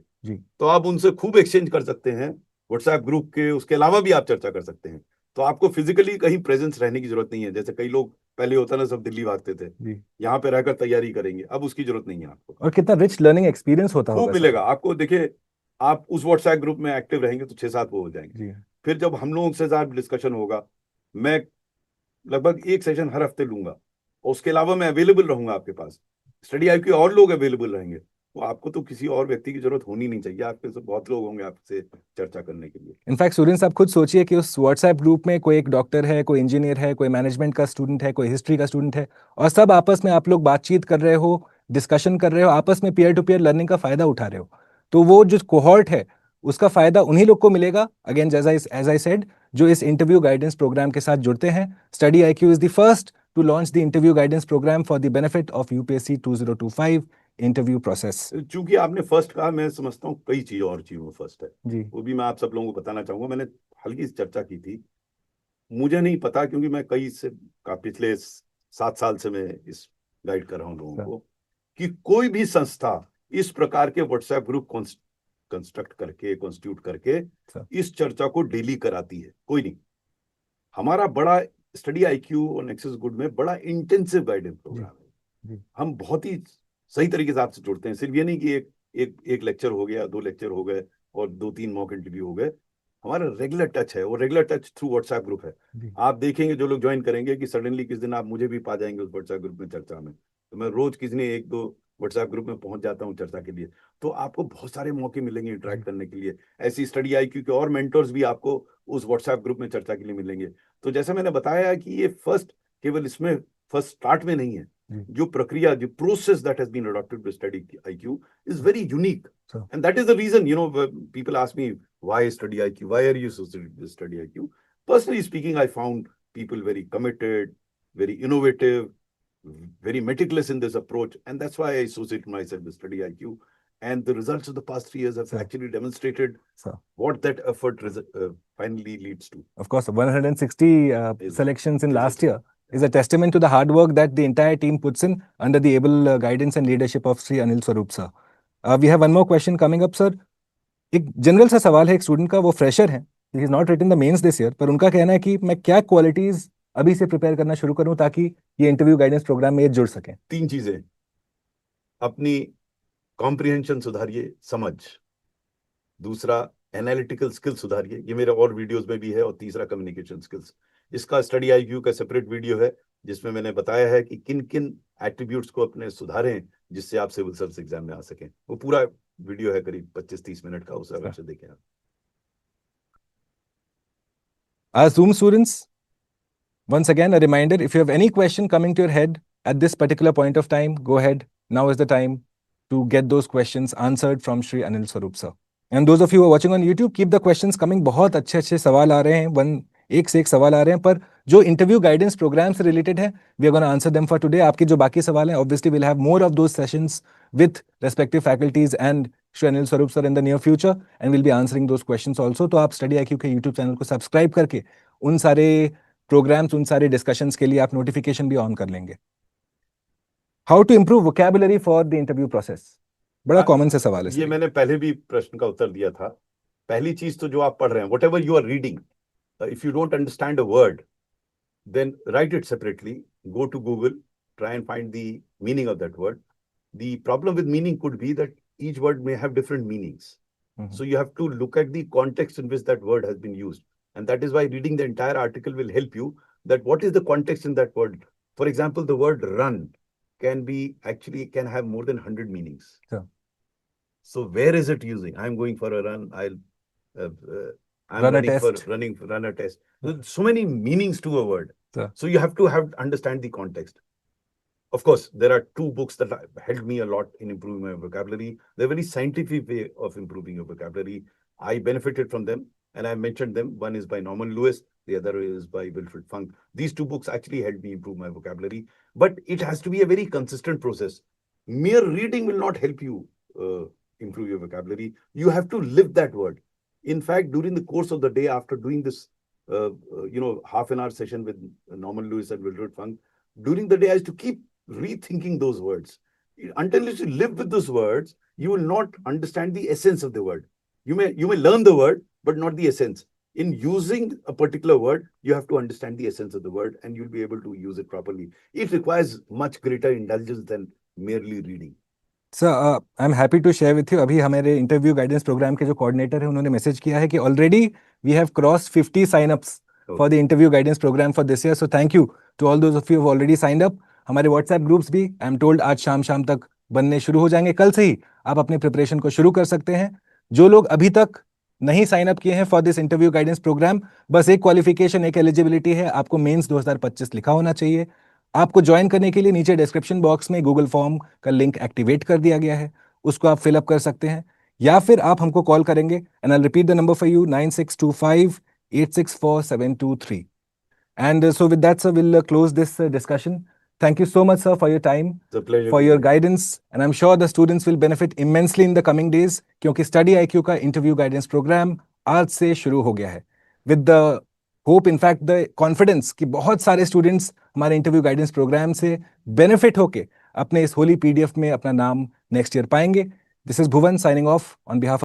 तो आप उनसे खूब एक्सचेंज कर सकते हैं व्हाट्सएप ग्रुप के। उसके अलावा भी आप चर्चा कर सकते हैं, तो आपको फिजिकली कहीं प्रेजेंस रहने की जरूरत नहीं है। जैसे कई लोग पहले होता ना, सब दिल्ली भागते थे, यहाँ पे रहकर तैयारी करेंगे, अब उसकी जरूरत नहीं है आपको। और कितना रिच लर्निंग एक्सपीरियंस होता होगा, खूब मिलेगा आपको। देखिए, आप उस व्हाट्सएप ग्रुप में एक्टिव रहेंगे तो 6-7 वो हो जाएंगे। फिर जब हम लोगों से ज्यादा डिस्कशन होगा, मैं लगभग एक सेशन हर हफ्ते लूंगा, और उसके अलावा मैं अवेलेबल रहूंगा आपके पास। स्टडी आईक्यू और लोग अवेलेबल रहेंगे, तो आपको तो किसी और व्यक्ति की जरूरत होनी नहीं चाहिए, आपके सब बहुत लोग होंगे आपसे चर्चा करने के लिए। इनफैक्ट स्टूडेंट्स, आप खुद सोचिए कि उस व्हाट्सएप ग्रुप में कोई एक डॉक्टर है, कोई इंजीनियर है, कोई मैनेजमेंट का स्टूडेंट है, कोई हिस्ट्री का स्टूडेंट है, और सब आपस में आप लोग बातचीत कर रहे हो, डिस्कशन कर रहे हो, आपस में पीयर टू पीयर लर्निंग का फायदा उठा रहे हो, तो वो जो कोहॉर्ट है उसका फायदा उन्हीं लोग को मिलेगा। अगेन एज आई सेड, जो इस इंटरव्यू गाइडेंस प्रोग्राम के साथ जुड़ते हैं। Study IQ is the first to launch the interview guidance program for the benefit of UPSC 2025 interview process. चूंकि आपने फर्स्ट कहा, मैं समझता हूँ कई चीजों और चीजों में फर्स्ट है जी, वो भी मैं आप सब लोगों को बताना चाहूंगा। मैंने हल्की सी चर्चा की थी, मुझे नहीं पता, क्योंकि मैं पिछले 7 साल से मैं इस गाइड कर रहा हूँ लोगों को, कि कोई भी संस्था इस प्रकार के व्हाट्सएप ग्रुप कंस्ट्रक्ट करके, कॉन्स्टिट्यूट करके सर। इस चर्चा को डेली कराती है। कोई नहीं, हमारा बड़ा स्टडी आईक्यू और नेक्सस गुड में बड़ा इंटेंसिव गाइडेंस प्रोग्राम है। हम बहुत ही सही तरीके से आपसे जुड़ते हैं। सिर्फ ये नहीं कि एक लेक्चर हो गया, 2 लेक्चर हो गए और 2-3 मॉक इंटरव्यू हो गए। हमारा रेगुलर टच है, और regular touch through WhatsApp group है। आप देखेंगे जो लोग ज्वाइन करेंगे कि सडनली किस दिन आप मुझे भी पा जाएंगे उस व्हाट्सएप ग्रुप में चर्चा में। तो मैं रोज किसी ने 1-2 व्हाट्सएप ग्रुप में पहुंच जाता हूँ चर्चा के लिए। तो आपको बहुत सारे मौके मिलेंगे इंटरेक्ट करने के लिए। ऐसी स्टडी आईक्यू के और मेंटर्स भी आपको उस व्हाट्सएप ग्रुप में चर्चा के लिए मिलेंगे। तो जैसा मैंने बताया कि ये केवल इसमें फर्स्ट स्टार्ट में नहीं है। जो प्रक्रिया, जो process that has been adopted by study IQ is very unique, and that is the reason, you know, people ask me why study IQ, why are you associated with study IQ? Personally speaking, I found people very committed, very innovative, very meticulous in this approach, and that's why I associate myself with Study IQ. And the results of the past 3 years have actually demonstrated what that effort finally leads to. Of course, 160 selections in last year is a testament to the hard work that the entire team puts in under the able guidance and leadership of Sri Anil Swarup Sir. We have one more question coming up, sir. एक general सा सवाल है एक student का, वो fresher है, he is not written the mains this year, पर उनका कहना है कि मैं क्या क्वालिटीज अभी से प्रिपेयर करना शुरू करूं ताकि ये इंटरव्यू गाइडेंस प्रोग्राम में जुड़ सकें? 3 चीजें। अपनी कॉम्प्रिहेंशन सुधारिए, समझ। दूसरा, एनालिटिकल स्किल सुधारिए, ये मेरे और वीडियोस में भी है। और तीसरा, कम्युनिकेशन स्किल्स। इसका स्टडी आईक्यू का सेपरेट वीडियो है जिसमें मैंने बताया है कि किन किन एट्रीब्यूट्स को अपने सुधारें जिससे आप सिविल सर्विस एग्जाम में आ सकें। वो पूरा वीडियो है करीब 25-30 मिनट का, उस अगर से देखें आप। Our Zoom students, once again, a reminder, if you have any question coming to your head at this particular point of time, go ahead. Now is the time to get those questions answered from Shri Anil Swarup Sir. And those of you who are watching on YouTube, keep the questions coming. बहुत अच्छे सवाल आ रहे हैं, एक से एक सवाल आ रहे हैं, पर जो इंटरव्यू गाइडेंस प्रोग्राम से रिलेटेड है, we are gonna answer them for today. आपके जो बाकी सवाल हैं, obviously will have more of those sessions with respective faculties and Shri Anil Swarup sir in the near future, and will be answering those questions also. तो आप Study IQ के YouTube channel को subscribe करके उन सारे प्रोग्राम्स, उन सारे डिस्कशंस के लिए आप नोटिफिकेशन भी ऑन कर लेंगे. How to improve vocabulary for the interview process, बड़ा कॉमन से सवाल है. ये मैंने पहले भी प्रश्न का उत्तर दिया था. पहली चीज तो जो आप पढ़ रहे हैं, whatever you are reading, if you don't understand a word, then write it separately. Go to Google, try and find the meaning of that word. The problem with meaning could be that each word may have different meanings. So you have to look at the context in which that word has been used. And that is why reading the entire article will help you that what is the context in that word. For example, the word run can have more than 100 meanings. Sure. So where is it using? I'm going for a run. I'm run a test. So many meanings to a word. Sure. So you have to understand the context. Of course, there are 2 books that helped me a lot in improving my vocabulary. They're very scientific way of improving your vocabulary. I benefited from them, and I mentioned them. One is by Norman Lewis, the other is by Wilfred Funk. These 2 books actually helped me improve my vocabulary. But it has to be a very consistent process. Mere reading will not help you improve your vocabulary. You have to live that word. In fact, during the course of the day, after doing this, half an hour session with Norman Lewis and Wilfred Funk, during the day, I used to keep rethinking those words. Until you live with those words, you will not understand the essence of the word. You may learn the word, but not the essence. In using a particular word, you have to understand the essence of the word, and you'll be able to use it properly. It requires much greater indulgence than merely reading. Sir, I am happy to share with you, अभी हमारे interview guidance programme के जो coordinator है उन्होंने message किया है कि already we have cross 50 signups for the interview guidance program for this year. So thank you to all those of you who already signed up. हमारे व्हाट्सएप ग्रुप्स भी I am told आज शाम तक बनने शुरू हो जाएंगे. कल से ही आप अपने प्रिपरेशन को शुरू कर सकते हैं. जो लोग अभी तक नहीं साइन अप किए हैं for this interview guidance program, बस एक क्वालिफिकेशन, एक एलिजिबिलिटी है, आपको मेंस 2025 लिखा होना चाहिए. आपको ज्वाइन करने के लिए नीचे डिस्क्रिप्शन बॉक्स में गूगल फॉर्म का लिंक एक्टिवेट कर दिया गया है, उसको आप फिलअप कर सकते हैं, या फिर आप हमको कॉल करेंगे. And I will repeat the number for you, 9625864723. And so with that sir will close this discussion. Thank you so much, sir, for your time, for your guidance, and I'm sure the students will benefit immensely in the coming days, क्योंकि Study IQ का interview guidance program आज से शुरू हो गया है. With the hope, in fact, the confidence कि बहुत सारे students हमारे interview guidance program से benefit होके अपने इस होली PDF में अपना नाम next year पाएंगे. This is Bhuvan signing off on behalf of